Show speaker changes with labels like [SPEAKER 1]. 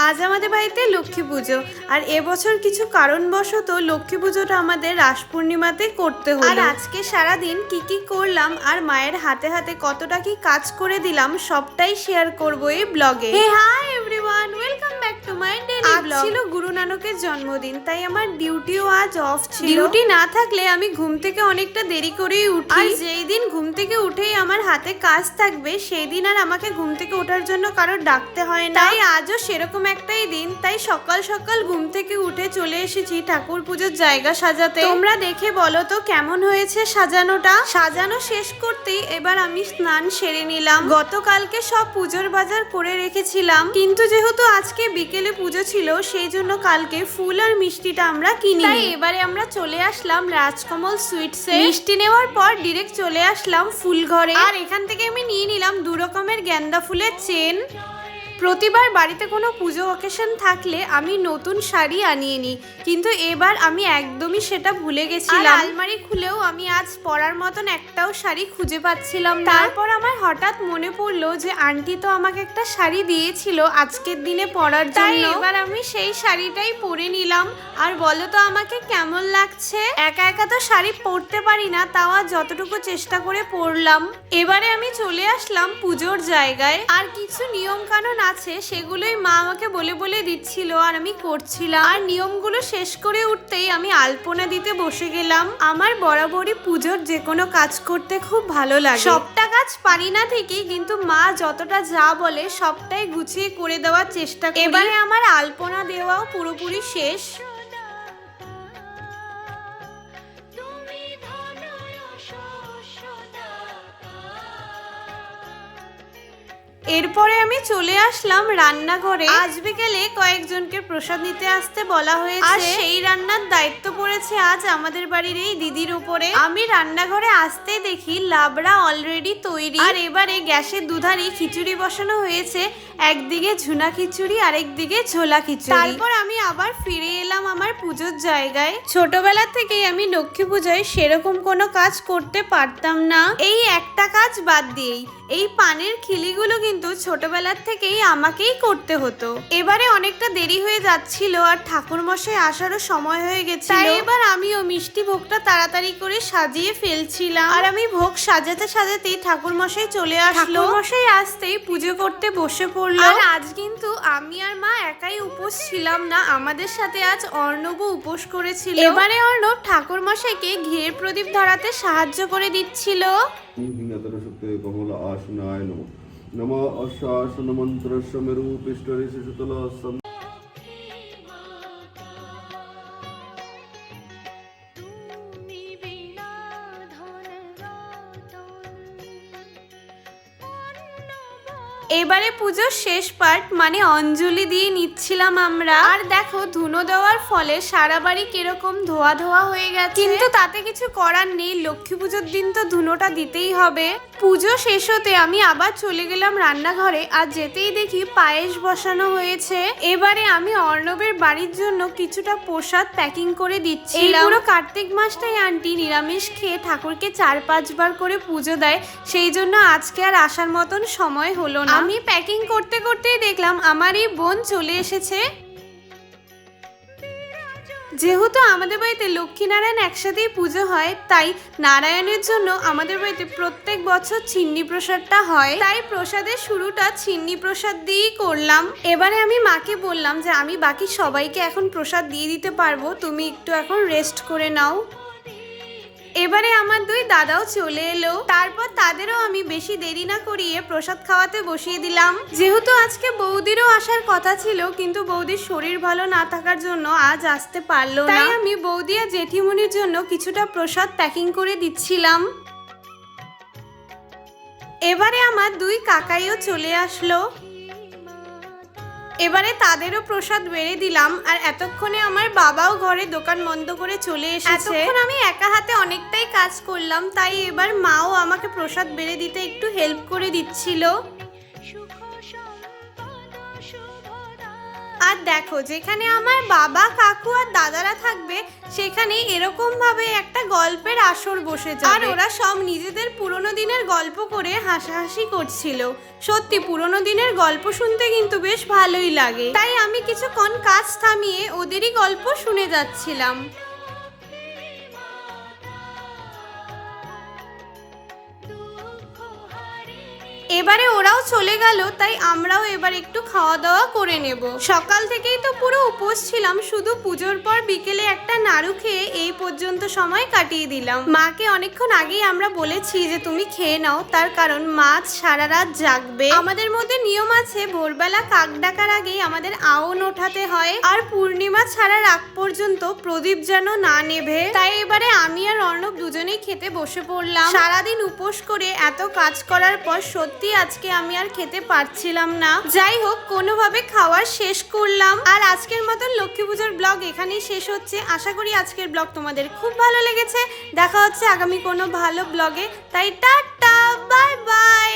[SPEAKER 1] আজ আমাদের বাড়িতে লক্ষ্মী পুজো, আর এবছর কিছু কারণবশত লক্ষ্মী পুজোটা আমাদের রাস পূর্ণিমাতে করতে হলো। আর আজকে সারাদিন কি করলাম আর মায়ের হাতে হাতে কতটা কি কাজ করে দিলাম সবটাই শেয়ার করব এই ব্লগে। Hey hi everyone, welcome back to my daily blog. ছিল গুরু নানকের জন্মদিন, তাই আমার ডিউটিও আজ অফ ছিল। ডিউটি না থাকলে আমি ঘুম থেকে অনেকটা দেরি করেই উঠি, আর যেই দিন ঘুম থেকে উঠেই আমার হাতে কাজ থাকবে সেই দিন আর আমাকে ঘুম থেকে ওঠার জন্য কারোর ডাকতে হয় না। তাই আজও সেরকম একটাই দিন, তাই সকাল সকাল ঘুম থেকে উঠে চলে এসেছি ঠাকুর পুজোর জায়গা সাজাতে। তোমরা দেখে বলো তো কেমন হয়েছে সাজানোটা। সাজানো শেষ করতেই এবার আমি স্নান সেরে নিলাম। গতকালকে সব পুজোর বাজার করে রেখেছিলাম, কিন্তু যেহেতু আজকে বিকেলে পুজো ছিল সেই জন্য কালকে ফুল আর মিষ্টিটা আমরা কিনি। তাই এবারে আমরা চলে আসলাম রাজকমল সুইটসে। মিষ্টি নেওয়ার পর ডিরেক্ট চলে আসলাম ফুল ঘরে, আর এখান থেকে আমি নিয়ে নিলাম 2 রকমের গেন্দা ফুলের চেন। প্রতিবার বাড়িতে কোনো পুজো অকেশন থাকলে আমি নতুন শাড়ি আনিয়ে নিই, কিন্তু এবার আমি একদমই সেটা ভুলে গেছিলাম। আলমারি খুলেও আমি আজ পরার মতন একটাও শাড়ি খুঁজে পাচ্ছিলাম না। তারপর আমার হঠাৎ মনে পড়লো যে আন্টি তো আমাকে একটা শাড়ি দিয়েছিল আজকের দিনে পরার জন্য। তাই এবার আমি সেই শাড়িটাই পরে নিলাম। আর বলো তো আমাকে কেমন লাগছে। একা একা তো শাড়ি পরতে পারি না, তাও আর যতটুকু চেষ্টা করে পরলাম। এবারে আমি চলে আসলাম পুজোর জায়গায়, আর কিছু নিয়ম কানুন আছে সেগুলোই মা আমাকে বলে বলে দিচ্ছিল আর আমি করছিলাম। আর নিয়মগুলো শেষ করে উঠতেই আমি আলপনা দিতে বসে গেলাম। আমার বরাবরই পুজোর যে কোনো কাজ করতে খুব ভালো লাগে। সবটা কাজ পারি না ঠিকই, কিন্তু মা যতটা যা বলে সবটাই গুছিয়ে করে দেওয়ার চেষ্টা করি। এবারে আমার আলপনা দেওয়াও পুরোপুরি শেষ। এরপরে আমি চলে আসলাম রান্নাঘরে। আজ বিকেলে কয়েকজনকে প্রসাদ নিতে আসতে বলা হয়েছে, আর সেই রান্নার দায়িত্ব পড়েছে আজ আমাদের বাড়ির এই দিদির উপরে। আমি রান্নাঘরে আসতেই দেখি লাবড়া অলরেডি তৈরি, আর এবারে গ্যাসের দুধারি খিচুড়ি বসানো হয়েছে, একদিকে ঝুনা খিচুড়ি আর একদিকে ঝোলা খিচুড়ি। তারপর আমি আবার ফিরে এলাম আমার পুজোর জায়গায়। ছোটবেলা থেকেই আমি লক্ষ্মী পূজায় সেরকম কোনো কাজ করতে পারতাম না, এই একটা কাজ বাদ দিয়েই। এই পানের খিলিগুলো কিন্তু ছোটবেলার থেকেই আমাকেই করতে হতো। এবারে অনেকটা দেরি হয়ে যাচ্ছিল আর ঠাকুরমশাই আসারও সময় হয়ে গেছিল, তাই এবার আমিও মিষ্টি ভোগটা তাড়াতাড়ি করে সাজিয়ে ফেলছিলাম। আর আমি ভোগ সাজাতে সাজাতেই ঠাকুরমশাই চলে আসলো। ঠাকুরমশাই আসতেই পুজো করতে বসে পড়লো। আর আজ কিন্তু আমি আর মা একাই উপোস ছিলাম না, আমাদের সাথে আজ অর্ণবও উপোস করেছিল। এবারে অর্ণব ঠাকুরমশাইকে ঘিয়ের প্রদীপ ধরাতে সাহায্য করে দিচ্ছিল।
[SPEAKER 2] কমলা আসনায় নমঃ নমঃ অশ্বাসন মন্ত্রস্য মেরু পৃষ্ঠরে শিশুতলসম।
[SPEAKER 1] এবারে পুজোর শেষ পার্ট মানে অঞ্জলি দিয়ে নিচ্ছিলাম আমরা। আর দেখো ধুনো দেওয়ার ফলে সারা বাড়ি কিরকম ধোয়া ধোয়া হয়ে গেছে, কিন্তু তাতে কিছু করার নেই, লক্ষ্মী পুজোর দিন তো ধুনোটা দিতেই হবে। পুজো শেষ হতে আমি আবার চলে গেলাম রান্নাঘরে, আর যেতেই দেখি পায়েস বসানো হয়েছে। এবারে আমি অর্ণবের বাড়ির জন্য কিছুটা প্রসাদ প্যাকিং করে দিচ্ছি। এই পুরো কার্তিক মাসটাই আন্টি নিরামিষ খেয়ে ঠাকুরকে 4-5 বার করে পুজো দেয়, সেই জন্য আজকে আর আসার মতন সময় হলো না। আমি প্যাকিং করতে করতেই দেখলাম আমার এই বোন চলে এসেছে। যেহেতু আমাদের বাড়িতে লক্ষ্মীনারায়ণ একসাথেই পুজো হয়, তাই নারায়ণের জন্য আমাদের বাড়িতে প্রত্যেক বছর ছিন্নি প্রসাদটা হয়, তাই প্রসাদের শুরুটা ছিন্নি প্রসাদ দিয়েই করলাম। এবারে আমি মাকে বললাম যে আমি বাকি সবাইকে এখন প্রসাদ দিয়ে দিতে পারবো, তুমি একটু এখন রেস্ট করে নাও। এবারে আমার 2 দাদাও চলে এলো, তারপর তাদেরও আমি বেশি দেরি না করিয়ে প্রসাদ খাওয়াতে বসিয়ে দিলাম। যেহেতু আজকে বৌদিরও আসার কথা ছিল, কিন্তু বৌদির শরীর ভালো না থাকার জন্য আজ আসতে পারলো না, তাই আমি বৌদি আর জেঠিমনির জন্য কিছুটা প্রসাদ প্যাকিং করে দিচ্ছিলাম। এবারে আমার 2 কাকাইও চলে আসলো, এবারে তাদেরও প্রসাদ বেড়ে দিলাম। আর এতক্ষণে আমার বাবাও ঘরে দোকান বন্ধ করে চলে এসেছে। এতক্ষণ আমি একা হাতে অনেকটাই কাজ করলাম, তাই এবার মাও আমাকে প্রসাদ বেড়ে দিতে একটু হেল্প করে দিচ্ছিল। আর দেখো, যেখানে আমার বাবা, কাকু আর দাদারা থাকবে সেখানে এরকম ভাবে একটা গল্পের আসর বসে যাবে। আর ওরা সব নিজেদের পুরনো দিনের গল্প করে হাসাহাসি করছিল। সত্যি পুরনো দিনের গল্প শুনতে কিন্তু বেশ ভালোই লাগে। তাই আমি কিছুক্ষণ কাজ থামিয়ে ওদেরই গল্প শুনে যাচ্ছিলাম। এবারে ওরাও চলে গেল, তাই আমরাও এবার একটু খাওয়া দাওয়া করে নেব। সকাল থেকেই তো পুরো উপোস ছিলাম, শুধু পুজোর পর বিকেলে একটা নাড়ু খেয়ে এই পর্যন্ত সময় কাটিয়ে দিলাম। মাকে অনেকক্ষণ আগেই আমরা বলেছি যে তুমি খেয়ে নাও, তার কারণ মাছ সারা রাত জাগবে। আমাদের মধ্যে নিয়ম আছে ভোরবেলা কাক ডাকার আগেই আমাদের আউন ওঠাতে হয়, আর পূর্ণিমা ছাড়ার আগ পর্যন্ত প্রদীপ যেন না নেভে। তাই এবারে আমি আর অর্ণব দুজনেই খেতে বসে পড়লাম। সারাদিন উপোস করে এত কাজ করার পর সত্যি আজকে আমি আর খেতে পারছিলাম না। যাই হোক, কোনোভাবে খাওয়ার শেষ করলাম। আর আজকের মতন লক্ষ্মী পুজোর ব্লগ এখানেই শেষ হচ্ছে। আশা করি আজকের ব্লগ তোমাদের খুব ভালো লেগেছে। দেখা হচ্ছে আগামী কোনো ভালো ব্লগে। তাই টাটা, বাই বাই।